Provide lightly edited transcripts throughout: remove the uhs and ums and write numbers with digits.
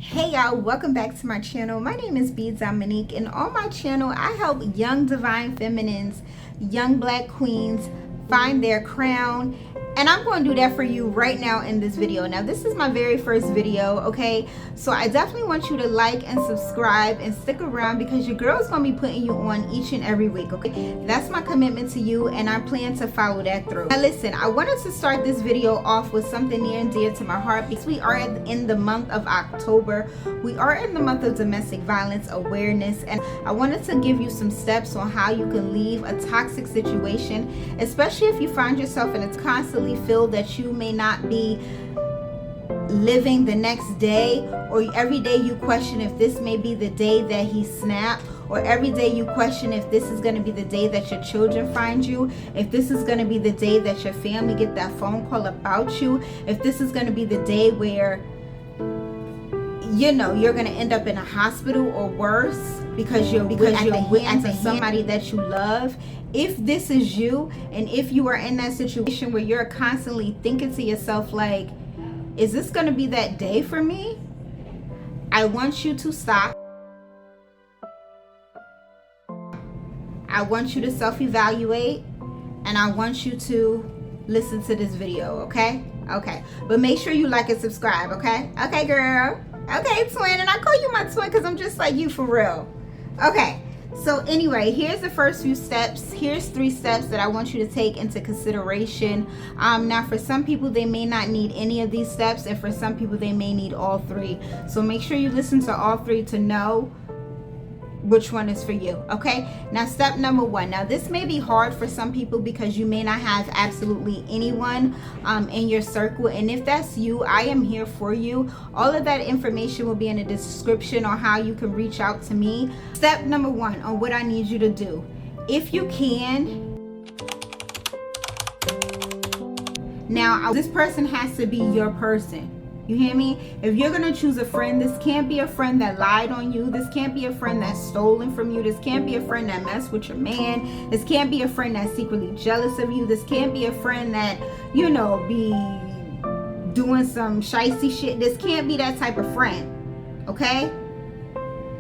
Hey y'all, welcome back to my channel. My name is Designate, and on my channel I help young divine feminines, young black queens find their crown, and I'm going to do that for you right now in this video. Now this is my very first video, okay? So I definitely want you to like and subscribe and stick around because your girl's going to be putting you on each and every week, okay? That's my commitment to you, and I plan to follow that through. Now listen, I wanted to start this video off with something near and dear to my heart because we are in the month of October. We are in the month of domestic violence awareness, and I wanted to give you some steps on how you can leave a toxic situation, especially if you find yourself and it's constantly feel that you may not be living the next day, or every day you question if this may be the day that he snapped, or every day you question if this is going to be the day that your children find you, if this is going to be the day that your family get that phone call about you, if this is going to be the day where you know you're going to end up in a hospital or worse because you're with somebody that you love. If this is you, and if you are in that situation where you're constantly thinking to yourself like, is this going to be that day for me? I want you to stop. I want you to self-evaluate, and I want you to listen to this video, okay? Okay, but make sure you like and subscribe, okay? Okay, girl. Okay, twin, and I call you my twin because I'm just like you for real. Okay, so anyway, here's the first few steps. Here's 3 steps that I want you to take into consideration. Now for some people they may not need any of these steps, and for some people they may need all 3. So make sure you listen to all 3 to know which one is for you, okay? Now step number 1. Now this may be hard for some people because you may not have absolutely anyone in your circle, and if that's you, I am here for you. All of that information will be in the description on how you can reach out to me. Step number 1 on what I need you to do. If you can, now this person has to be your person. You hear me? If you're going to choose a friend, this can't be a friend that lied on you. This can't be a friend that's stolen from you. This can't be a friend that messed with your man. This can't be a friend that's secretly jealous of you. This can't be a friend that, you know, be doing some shicey shit. This can't be that type of friend, okay?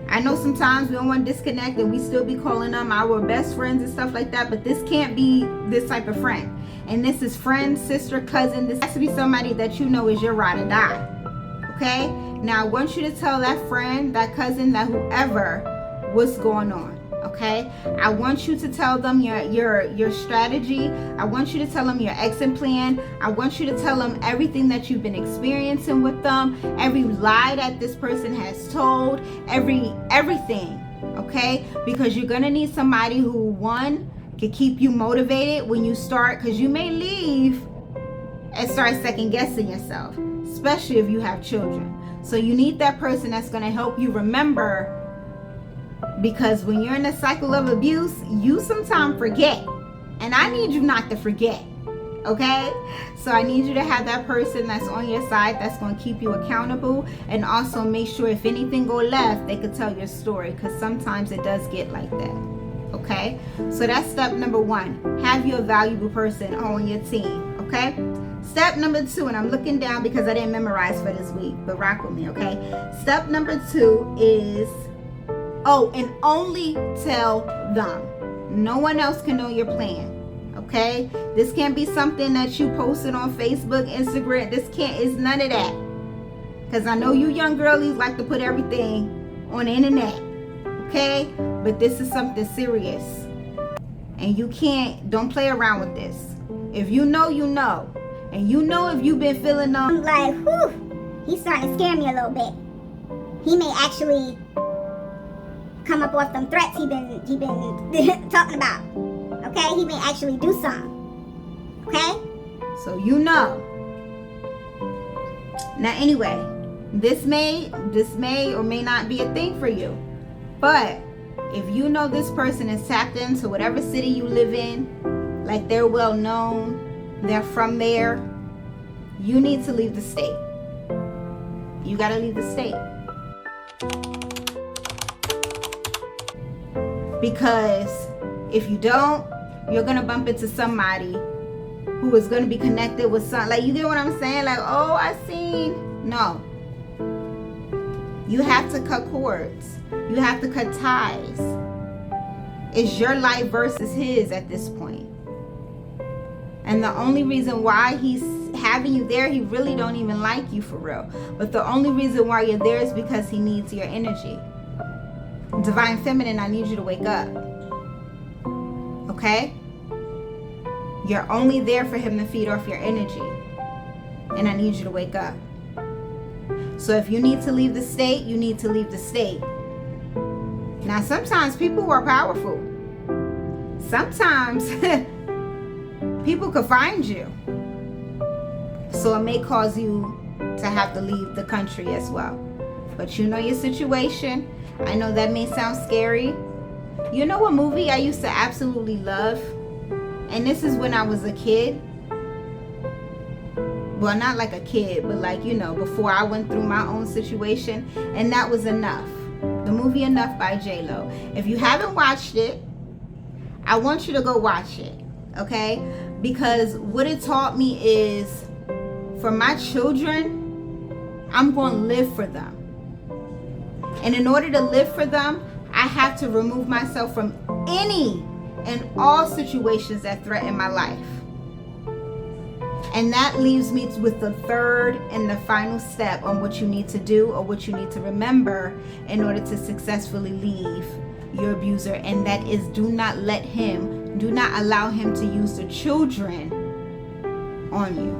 I know sometimes we don't want to disconnect and we still be calling them our best friends and stuff like that, but this can't be this type of friend. And this is friend, sister, cousin. This has to be somebody that you know is your ride or die. Okay? Now I want you to tell that friend, that cousin, that whoever what's going on. Okay? I want you to tell them your strategy. I want you to tell them your exit plan. I want you to tell them everything that you've been experiencing with them, every lie that this person has told, everything. Okay? Because you're gonna need somebody who, one, can keep you motivated when you start, because you may leave and start second guessing yourself, especially if you have children. So you need that person that's going to help you remember, because when you're in a cycle of abuse, you sometimes forget, and I need you not to forget, okay? So I need you to have that person that's on your side that's going to keep you accountable, and also make sure if anything go left, they could tell your story, because sometimes it does get like that. Okay, so that's step number 1. Have you a valuable person on your team, okay? Step number 2, and I'm looking down because I didn't memorize for this week, but rock with me, okay? Step number 2 is, and only tell them. No one else can know your plan, okay? This can't be something that you posted on Facebook, Instagram. It's none of that. Because I know you young girlies like to put everything on the internet, okay? But this is something serious, and don't play around with this. If you know, you know, and you know if you've been feeling like, whew, he's starting to scare me a little bit. He may actually come up with some threats he been talking about. Okay, he may actually do something. Okay, so you know. Now anyway, this may or may not be a thing for you, but if you know this person is tapped into whatever city you live in, like they're well known, they're from there, you need to leave the state. You got to leave the state. Because if you don't, you're going to bump into somebody who is going to be connected with some, like, you get what I'm saying? Like, oh, I seen. No. You have to cut cords. You have to cut ties. It's your life versus his at this point. And the only reason why he's having you there, he really don't even like you for real. But the only reason why you're there is because he needs your energy. Divine Feminine, I need you to wake up. Okay? You're only there for him to feed off your energy. And I need you to wake up. So if you need to leave the state, you need to leave the state. Now, sometimes people are powerful. Sometimes people could find you. So it may cause you to have to leave the country as well. But you know your situation. I know that may sound scary. You know what movie I used to absolutely love? And this is when I was a kid. Well, not like a kid, but like, you know, before I went through my own situation. And that was Enough. The movie Enough by J-Lo. If you haven't watched it, I want you to go watch it. Okay? Because what it taught me is, for my children, I'm going to live for them. And in order to live for them, I have to remove myself from any and all situations that threaten my life. And that leaves me with the third and the final step on what you need to do or what you need to remember in order to successfully leave your abuser. And that is, do not allow him to use the children on you.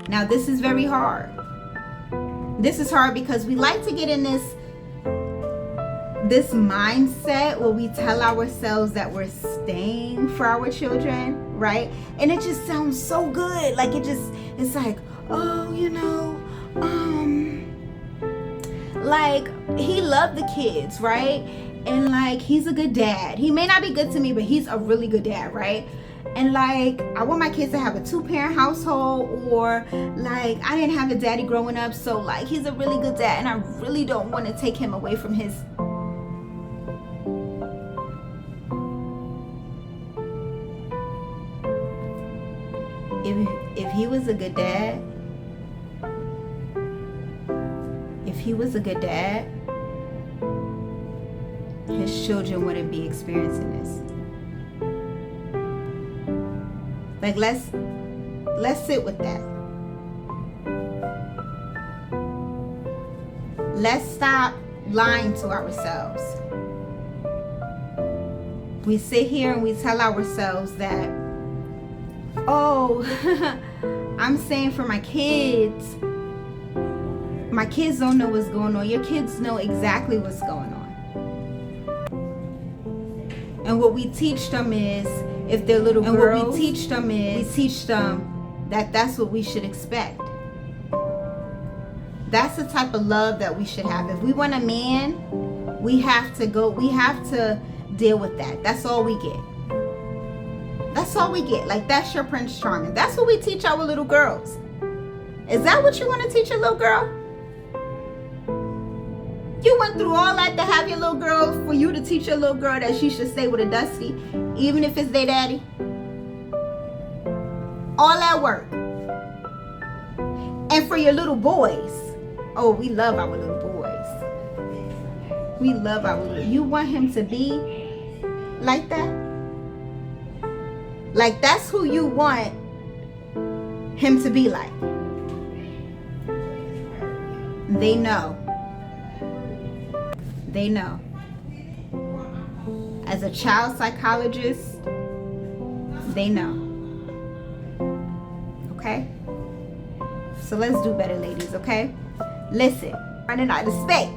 Now, this is very hard. This is hard because we like to get in this mindset where we tell ourselves that we're staying for our children, right? And it just sounds so good. Like it's like, oh, you know, like he loved the kids, right? And like, he's a good dad. He may not be good to me, but he's a really good dad, right? And like, I want my kids to have a 2-parent household, or like, I didn't have a daddy growing up, so like, he's a really good dad, and I really don't want to take him away from his. If he was a good dad, his children wouldn't be experiencing this. Like, let's sit with that. Let's stop lying to ourselves. We sit here and we tell ourselves that, oh, I'm saying for my kids. My kids don't know what's going on. Your kids know exactly what's going on. And what we teach them is, if they're little girls, we teach them that that's what we should expect. That's the type of love that we should have. If we want a man, we have to deal with that. That's all we get. That's all we get. Like, that's your Prince Charming. That's what we teach our little girls. Is that what you want to teach a little girl? You went through all that to have your little girl, for you to teach your little girl that she should stay with a Dusty, even if it's their daddy? All that work. And for your little boys, oh, we love our little boys. We love our little. You want him to be like that? Like, that's who you want him to be like. They know. They know. As a child psychologist, they know. Okay? So let's do better, ladies, okay? Listen, running out of space.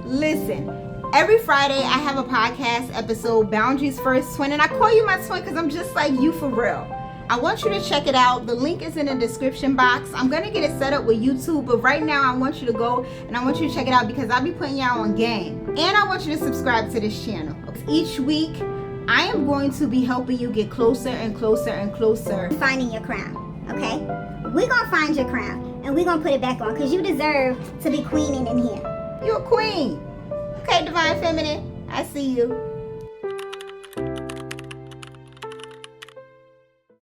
Listen, every Friday I have a podcast episode, Boundaries for His Twin, and I call you my twin because I'm just like you for real. I want you to check it out. The link is in the description box. I'm going to get it set up with YouTube, but right now I want you to go and I want you to check it out because I'll be putting y'all on game. And I want you to subscribe to this channel. Each week, I am going to be helping you get closer and closer and closer. Finding your crown, okay? We're going to find your crown and we're going to put it back on because you deserve to be queening in here. You're a queen. Okay, Divine Feminine, I see you.